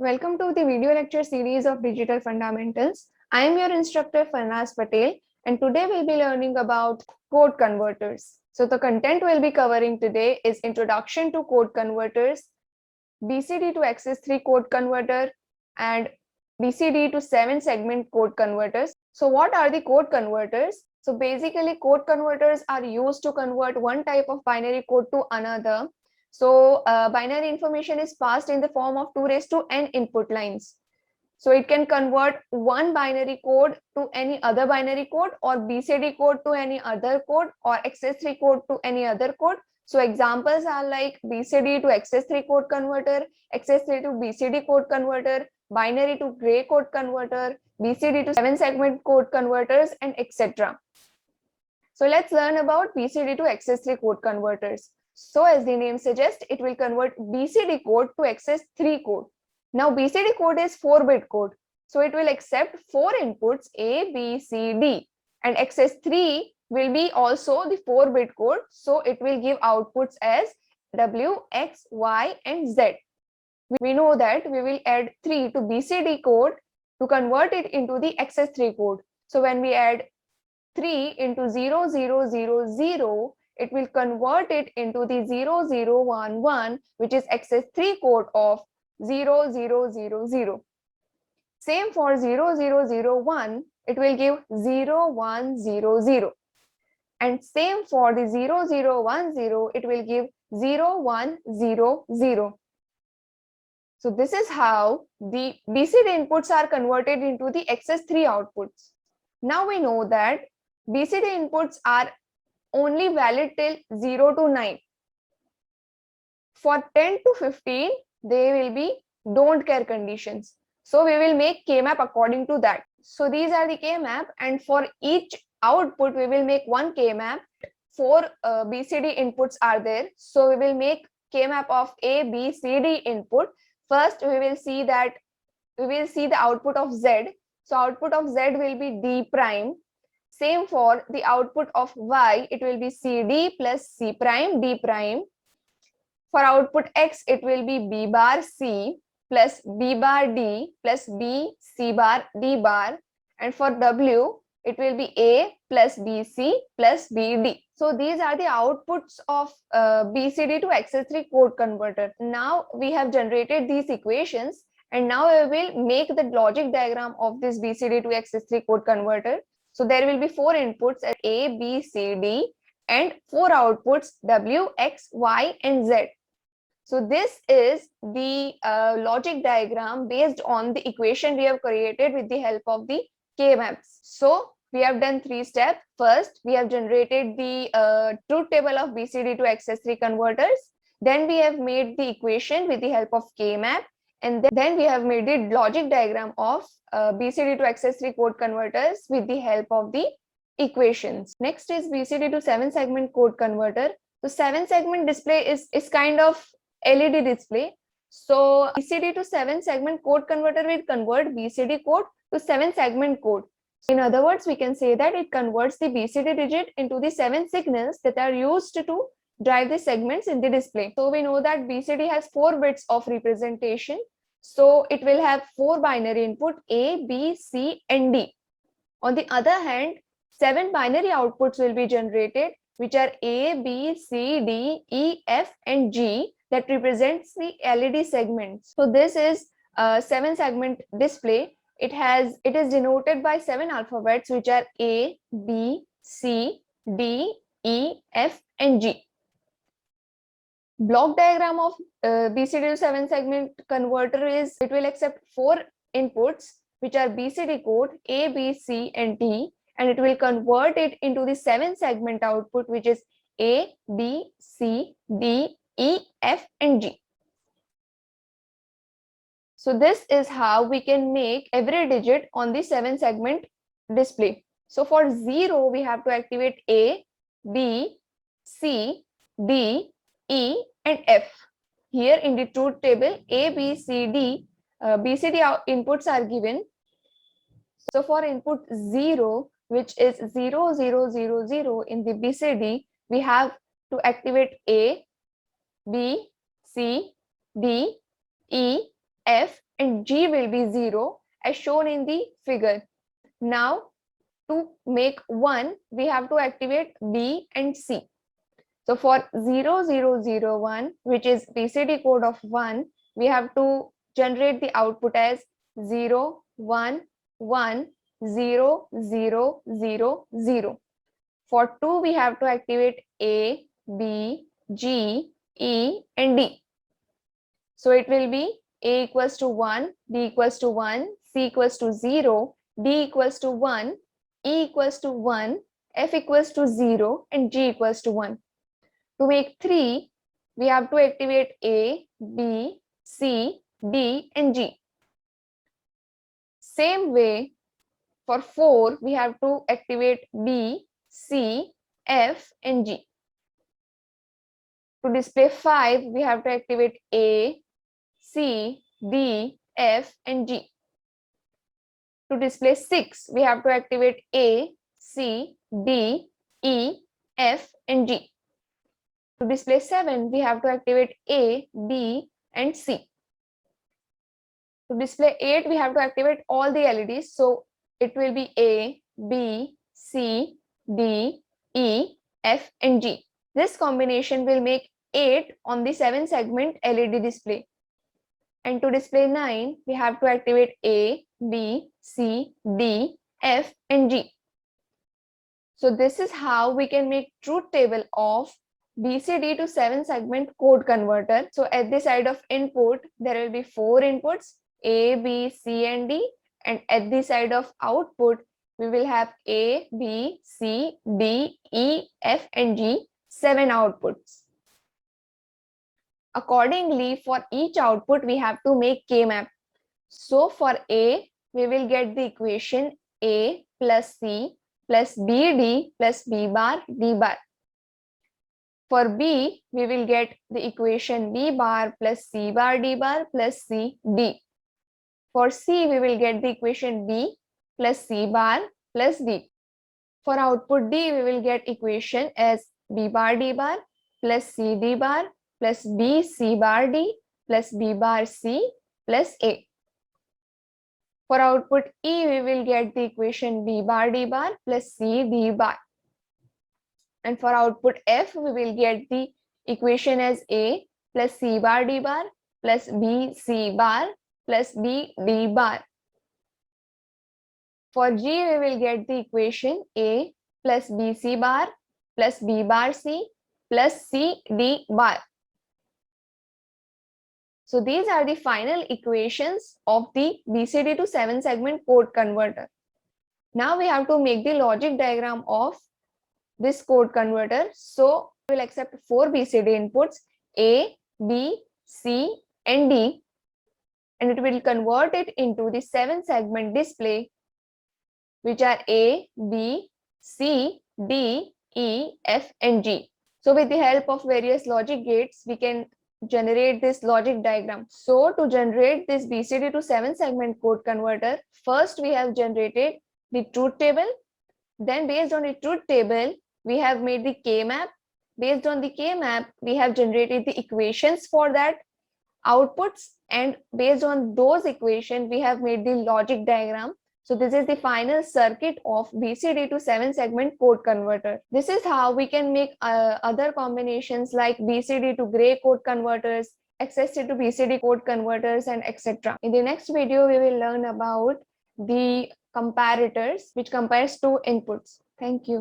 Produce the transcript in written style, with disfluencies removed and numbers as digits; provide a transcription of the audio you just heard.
Welcome to the video lecture series of Digital Fundamentals. I am your instructor Farnaz Patel, and today we'll be learning about code converters. So the content we'll be covering today is Introduction to Code Converters, BCD to Access3 code converter, and BCD to 7 segment code converters. So what are the code converters? So basically code converters are used to convert one type of binary code to another. So binary information is passed in the form of 2 raised to n input lines. So it can convert one binary code to any other binary code, or BCD code to any other code, or access3 code to any other code. So examples are like BCD to access3 code converter, access3 to BCD code converter, binary to gray code converter, BCD to 7 segment code converters, and etc. So let's learn about BCD to access3 code converters. So as the name suggests, it will convert BCD code to access3 code. Now BCD code is 4-bit code. So it will accept 4 inputs A, B, C, D, and access3 will be also the 4-bit code. So it will give outputs as W, X, Y, and Z. We know that we will add 3 to BCD code to convert it into the access3 code. So when we add 3 into 0, 0, 0, 0, it will convert it into the 0, 0, 1, 1, which is access3 code of 0, 0, 0, 0. Same for 0, 0, 0, 1, it will give 0, 1, 0, 0. And same for the 0, 0, 1, 0, it will give 0, 1, 0, 0. So this is how the BCD inputs are converted into the access3 outputs. Now we know that BCD inputs are only valid till 0 to 9. For 10 to 15, they will be don't care conditions. So we will make K-map according to that. So these are the K-map, and for each output, we will make one K-map. 4 BCD inputs are there. So we will make K-map of A, B, C, D input. First, we will see the output of Z. So output of Z will be D prime. Same for the output of Y, it will be CD plus C prime, D prime. For output X, it will be B bar C plus B bar D plus B C bar D bar. And for W, it will be A plus BC plus BD. So these are the outputs of BCD to access3 code converter. Now we have generated these equations, and now we will make the logic diagram of this BCD to access3 code converter. So there will be 4 inputs as A, B, C, D, and 4 outputs W, X, Y, and Z. So this is the logic diagram based on the equation we have created with the help of the K-maps. So we have done 3 steps. First, we have generated the truth table of BCD to access3 converters. Then we have made the equation with the help of K-map. And then we have made the logic diagram of BCD to access3 code converters with the help of the equations. Next is BCD to 7 segment code converter. So 7 segment display is kind of LED display. So BCD to 7 segment code converter will convert BCD code to 7 segment code. In other words, we can say that it converts the BCD digit into the 7 signals that are used to drive the segments in the display. So we know that BCD has 4 bits of representation. So it will have 4 binary input A, B, C, and D. On the other hand, 7 binary outputs will be generated, which are A, B, C, D, E, F, and G, that represents the LED segments. So this is a 7 segment display. It is denoted by 7 alphabets, which are A, B, C, D, E, F, and G. Block diagram of BCD to 7 segment converter is, it will accept 4 inputs, which are BCD code A, B, C, and D, and it will convert it into the 7 segment output, which is A, B, C, D, E, F, and G. So this is how we can make every digit on the 7 segment display. So for 0, we have to activate A, B, C, D, E, and F. Here in the truth table, A, B, C, D, BCD inputs are given. So for input 0, which is 0, 0, 0, 0 in the BCD, we have to activate A, B, C, D, E, F, and G will be 0 as shown in the figure. Now to make 1, we have to activate B and C. So for 0001, which is BCD code of 1, we have to generate the output as 0, 1, 1, 0, 0, 0, 0. For 2, we have to activate A, B, G, E, and D. So it will be A equals to 1, B equals to 1, C equals to 0, D equals to 1, E equals to 1, F equals to 0, and G equals to 1. To make 3, we have to activate A, B, C, D, and G. Same way, for 4, we have to activate B, C, F, and G. To display 5, we have to activate A, C, D, F, and G. To display 6, we have to activate A, C, D, E, F, and G. To display 7, we have to activate A, B, and C. To display 8, we have to activate all the LEDs. So it will be A, B, C, D, E, F, and G. This combination will make 8 on the 7-segment LED display. And to display 9, we have to activate A, B, C, D, F, and G. So this is how we can make truth table of BCD to 7-segment code converter. So at the side of input, there will be 4 inputs, A, B, C, and D. And at the side of output, we will have A, B, C, D, E, F, and G, 7 outputs. Accordingly, for each output, we have to make K-map. So for A, we will get the equation A plus C plus BD plus B bar D bar. For B, we will get the equation B bar plus C bar D bar plus C D. For C, we will get the equation B plus C bar plus D. For output D, we will get equation as B bar D bar plus C D bar plus B C bar D plus B bar C plus A. For output E, we will get the equation B bar D bar plus C D bar. And for output F, we will get the equation as A plus C bar D bar plus B C bar plus B D bar. For G, we will get the equation A plus B C bar plus B bar C plus C D bar. So these are the final equations of the BCD to 7-segment code converter. Now we have to make the logic diagram of this code converter. So we will accept 4 BCD inputs A, B, C, and D, and it will convert it into the 7-segment display, which are A, B, C, D, E, F, and G. So with the help of various logic gates, we can generate this logic diagram. So to generate this BCD to 7-segment code converter, first we have generated the truth table. Then based on the truth table, we have made the K-map. Based on the K-map, we have generated the equations for that outputs, and based on those equations, we have made the logic diagram. So this is the final circuit of BCD to 7-segment code converter. This is how we can make other combinations like BCD to gray code converters, XST to BCD code converters, and etc. In the next video, we will learn about the comparators, which compares two inputs. Thank you.